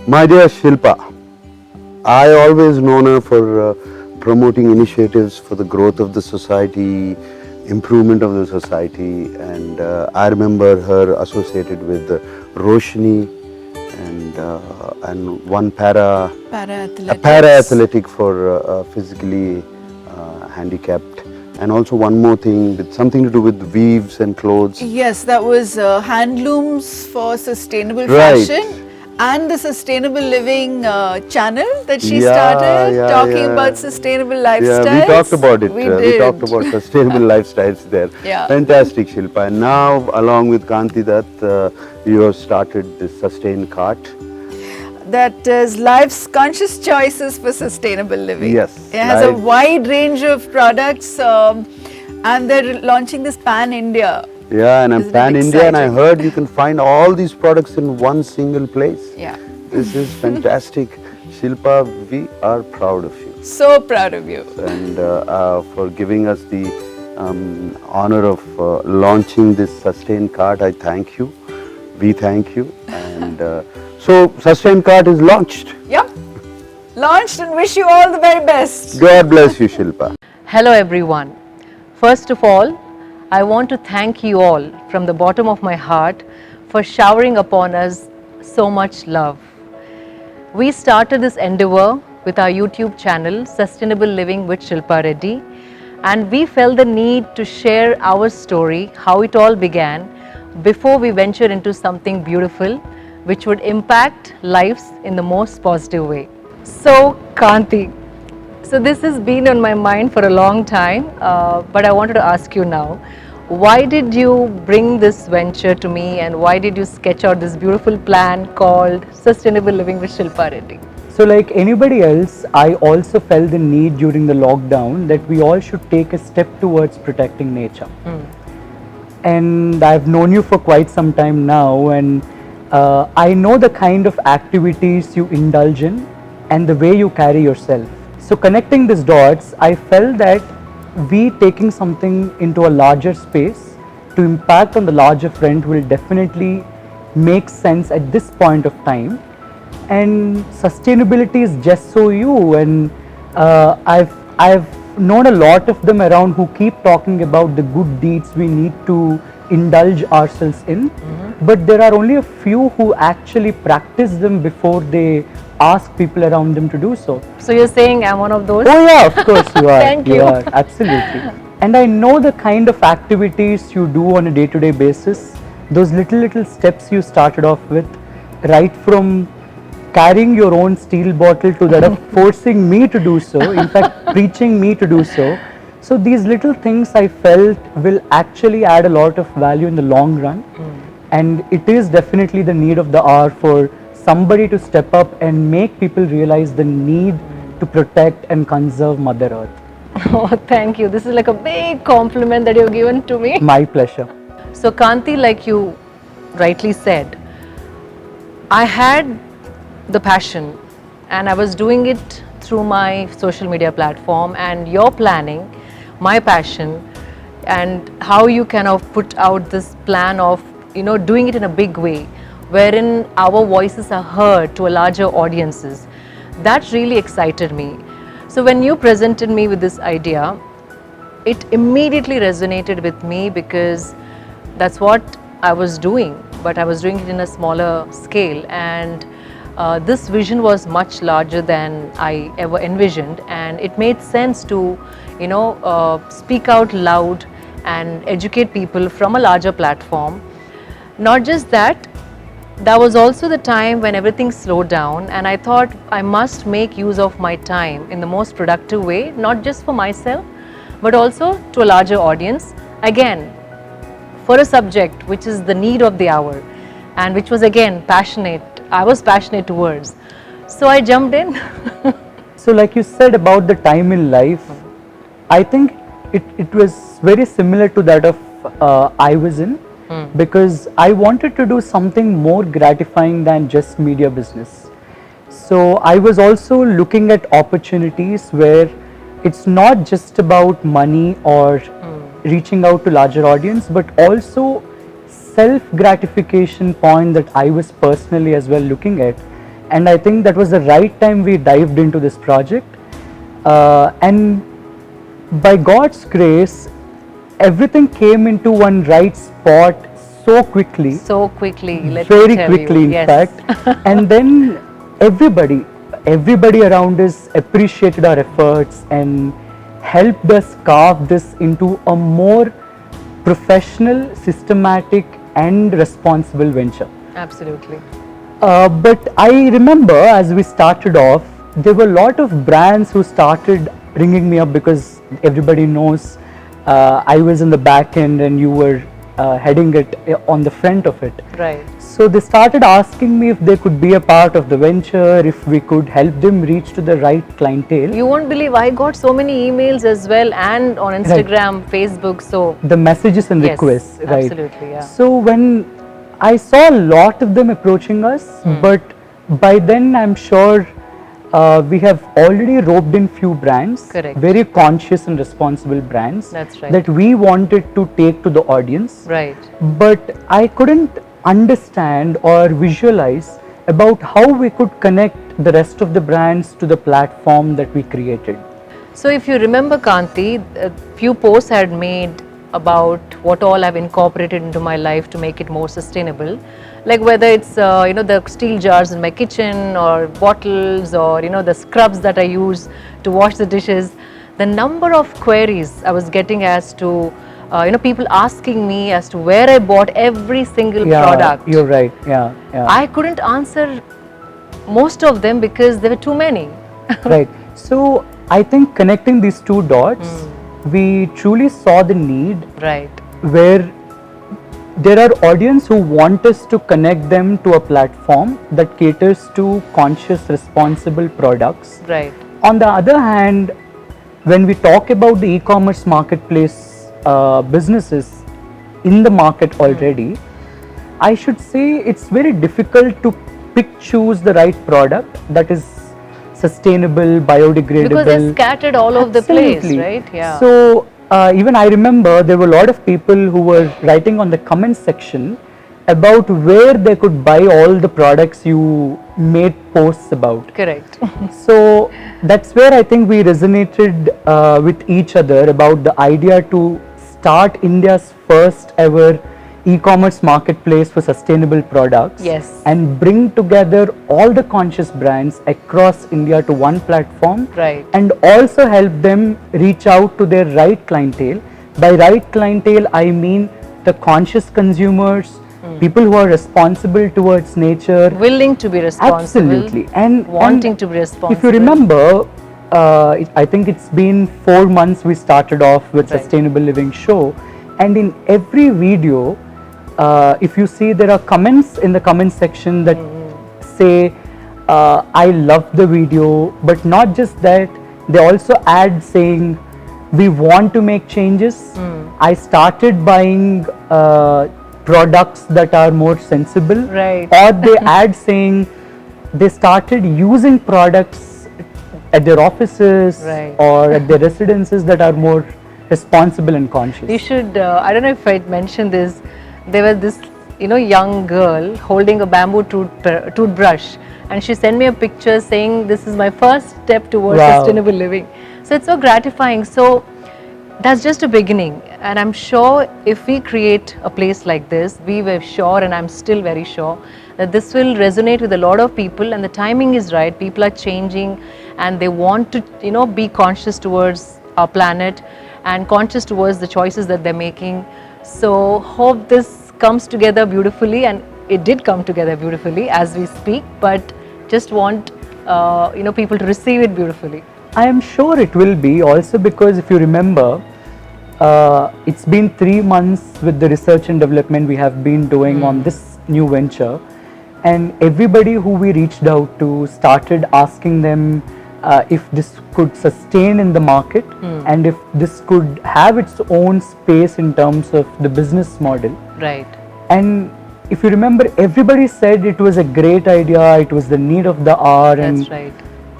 My dear Shilpa, I always known her for promoting initiatives for the growth of the society, improvement of the society, and I remember her associated with Roshni and one a para athletic for physically handicapped, and also one more thing with something to do with weaves and clothes. Yes, that was Handlooms for Sustainable Right. Fashion and the Sustainable Living channel that she Yeah, started yeah, talking yeah. about sustainable lifestyles. Yeah, we talked about it. We We did. talked about sustainable lifestyles there. Yeah. Fantastic, Shilpa. And now, along with Kanti Dutt, you have started this Sustain Cart. That is life's conscious choices for sustainable living. Yes, It has a life- wide range of products and they're launching this pan-India. Yeah, and I'm Isn't it pan-India, and I exciting? heard you can find all these products in one single place. Yeah. This is fantastic. Shilpa, we are proud of you. So proud of you. And for giving us the honor of launching this Sustain Cart, I thank you. We thank you. And so, Sustain Cart is launched. Yep. Launched and wish you all the very best. God bless you, Shilpa. Hello everyone. First of all, I want to thank you all from the bottom of my heart for showering upon us so much love. We started this endeavor with our YouTube channel Sustainable Living with Shilpa Reddy, and we felt the need to share our story, how it all began, before we venture into something beautiful which would impact lives in the most positive way. So Kanti, so this has been on my mind for a long time, but I wanted to ask you now, why did you bring this venture to me and why did you sketch out this beautiful plan called Sustainable Living with Shilpa Reddy? So like anybody else, I also felt the need during the lockdown that we all should take a step towards protecting nature. And I've known you for quite some time now, and I know the kind of activities you indulge in and the way you carry yourself. So connecting these dots, I felt that we taking something into a larger space to impact on the larger front will definitely make sense at this point of time. And sustainability is just so you, and I've known a lot of them around who keep talking about the good deeds we need to indulge ourselves in, but there are only a few who actually practice them before they ask people around them to do so. So you're saying I'm one of those? Oh yeah, of course you are. Thank you. are, absolutely. And I know the kind of activities you do on a day-to-day basis, those little steps you started off with, right from carrying your own steel bottle to that of forcing me to do so, in fact preaching me to do so. So these little things I felt will actually add a lot of value in the long run. And it is definitely the need of the hour for somebody to step up and make people realize the need to protect and conserve Mother Earth. Oh, thank you. This is like a big compliment that you've given to me. My pleasure. So Kanti, like you rightly said, I had the passion and I was doing it through my social media platform, and your planning, my passion, and how you kind of put out this plan of, doing it in a big way, wherein our voices are heard to a larger audiences. That really excited me. So when you presented me with this idea, it immediately resonated with me because that's what I was doing, but I was doing it in a smaller scale, and this vision was much larger than I ever envisioned, and it made sense to speak out loud and educate people from a larger platform. Not just that, that was also the time when everything slowed down, and I thought I must make use of my time in the most productive way, not just for myself but also to a larger audience, again for a subject which is the need of the hour and which was again I was passionate towards. So I jumped in. So like you said about the time in life, I think it was very similar to that of I was in, because I wanted to do something more gratifying than just media business. So I was also looking at opportunities where it's not just about money or reaching out to larger audience, but also self gratification point that I was personally as well looking at. and I think that was the right time we dived into this project. And by God's grace, everything came into one right spot so quickly. So quickly, let me Very tell quickly, you. in Yes. fact. And then everybody around us appreciated our efforts and helped us carve this into a more professional, systematic, and responsible venture. Absolutely. But I remember as we started off, there were a lot of brands who started ringing me up because everybody knows I was in the back end and you were heading it on the front of it. Right. So they started asking me if they could be a part of the venture, if we could help them reach to the right clientele. You won't believe I got so many emails as well, and on Instagram, Facebook. So The messages and yes, requests, right? absolutely, yeah. So when I saw a lot of them approaching us, but by then I'm sure we have already roped in few brands, Correct. very conscious and responsible brands That's right. that we wanted to take to the audience. Right. But I couldn't understand or visualize about how we could connect the rest of the brands to the platform that we created. So if you remember, Kanti, a few posts I had made about what all I've incorporated into my life to make it more sustainable, like whether it's the steel jars in my kitchen, or bottles, or the scrubs that I use to wash the dishes. The number of queries I was getting as to people asking me as to where I bought every single product. You're right. Yeah. I couldn't answer most of them because there were too many. Right. So I think connecting these two dots, we truly saw the need Right. where there are audience who want us to connect them to a platform that caters to conscious, responsible products. Right. On the other hand, when we talk about the e-commerce marketplace businesses in the market already, I should say it's very difficult to choose the right product that is sustainable, biodegradable. Because they're scattered all over the place, Absolutely. right? Yeah. So even I remember there were a lot of people who were writing on the comment section about where they could buy all the products you made posts about. Correct. So that's where I think we resonated with each other about the idea to start India's first ever e-commerce marketplace for sustainable products. Yes. And bring together all the conscious brands across India to one platform. Right. And also help them reach out to their right clientele. By right clientele, I mean the conscious consumers, people who are responsible towards nature. Willing to be responsible. Absolutely. And wanting to be responsible. If you remember, I think it's been 4 months we started off with Right. Sustainable Living Show, and in every video, if you see, there are comments in the comment section that say, I love the video, but not just that, they also add saying, we want to make changes. I started buying products that are more sensible. Right. Or they add saying they started using products at their offices Right. or at their residences that are more responsible and conscious. You should, I don't know if I'd mentioned this, there was this, young girl holding a bamboo toothbrush, and she sent me a picture saying, this is my first step towards Wow. sustainable living. So it's so gratifying. So that's just a beginning. And I'm sure if we create a place like this, we were sure, and I'm still very sure, that this will resonate with a lot of people, and the timing is right. People are changing and they want to, be conscious towards our planet and conscious towards the choices that they're making. So hope this comes together beautifully, and it did come together beautifully as we speak, but just want, people to receive it beautifully. I am sure it will be, also because if you remember, it's been 3 months with the research and development we have been doing on this new venture, and everybody who we reached out to started asking them if this could sustain in the market and if this could have its own space in terms of the business model. Right. And if you remember, everybody said it was a great idea, it was the need of the hour, That's and right.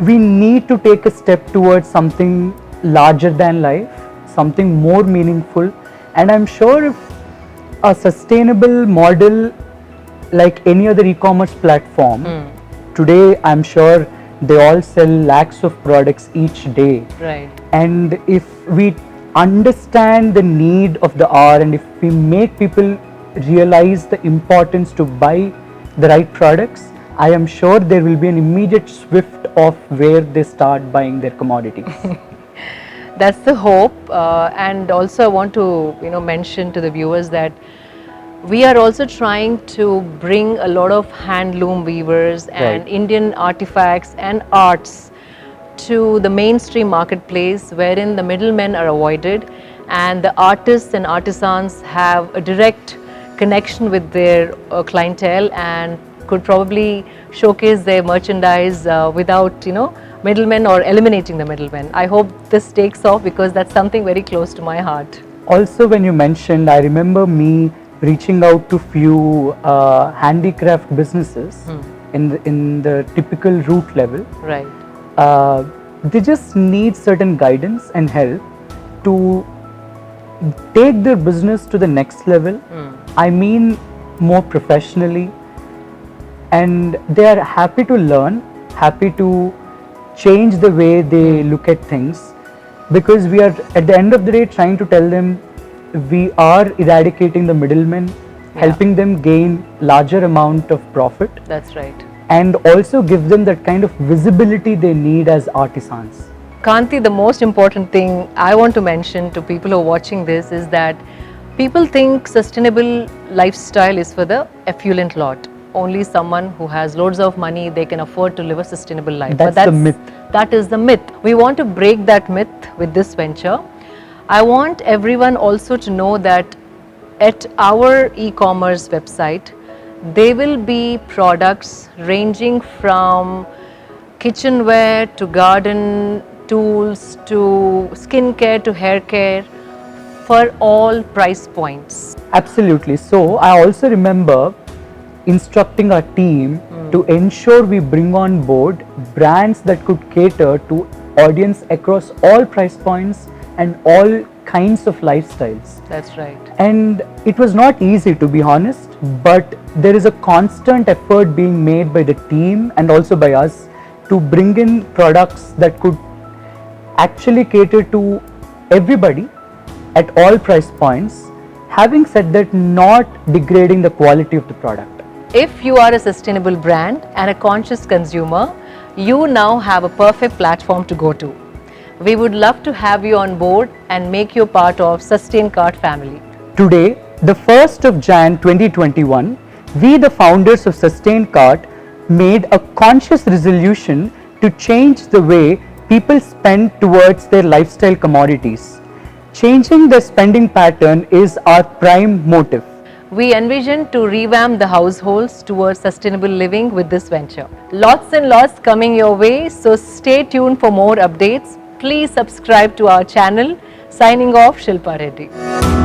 we need to take a step towards something larger than life, something more meaningful. And I'm sure if a sustainable model like any other e-commerce platform today I'm sure they all sell lakhs of products each day. Right. And if we understand the need of the hour, and if we make people realize the importance to buy the right products, I am sure there will be an immediate shift of where they start buying their commodities. That's the hope, and also I want to mention to the viewers that we are also trying to bring a lot of handloom weavers and Right. Indian artifacts and arts to the mainstream marketplace, wherein the middlemen are avoided and the artists and artisans have a direct connection with their clientele and could probably showcase their merchandise without middlemen or eliminating the middlemen. I hope this takes off because that's something very close to my heart. Also, when you mentioned, I remember me reaching out to few handicraft businesses in the typical root level. Right. They just need certain guidance and help to take their business to the next level. I mean, more professionally, and they are happy to learn, happy to change the way they look at things, because we are at the end of the day trying to tell them we are eradicating the middlemen, helping them gain larger amount of profit, That's right. and also give them that kind of visibility they need as artisans. Kanti, the most important thing I want to mention to people who are watching this is that people think sustainable lifestyle is for the affluent lot. Only someone who has loads of money, they can afford to live a sustainable life. That's the myth. That is the myth. We want to break that myth with this venture. I want everyone also to know that at our e-commerce website, there will be products ranging from kitchenware to garden tools to skincare to hair care for all price points. Absolutely. So I also remember instructing our team to ensure we bring on board brands that could cater to audience across all price points and all kinds of lifestyles. That's right. And it was not easy, to be honest, but there is a constant effort being made by the team and also by us to bring in products that could actually cater to everybody at all price points, having said that, not degrading the quality of the product. If you are a sustainable brand and a conscious consumer, you now have a perfect platform to go to. We would love to have you on board and make you part of Sustain Cart family. Today, the 1st of Jan 2021, we, the founders of Sustain Cart, made a conscious resolution to change the way people spend towards their lifestyle commodities. Changing their spending pattern is our prime motive. We envision to revamp the households towards sustainable living with this venture. Lots and lots coming your way, so stay tuned for more updates. Please subscribe to our channel. Signing off, Shilpa Reddy.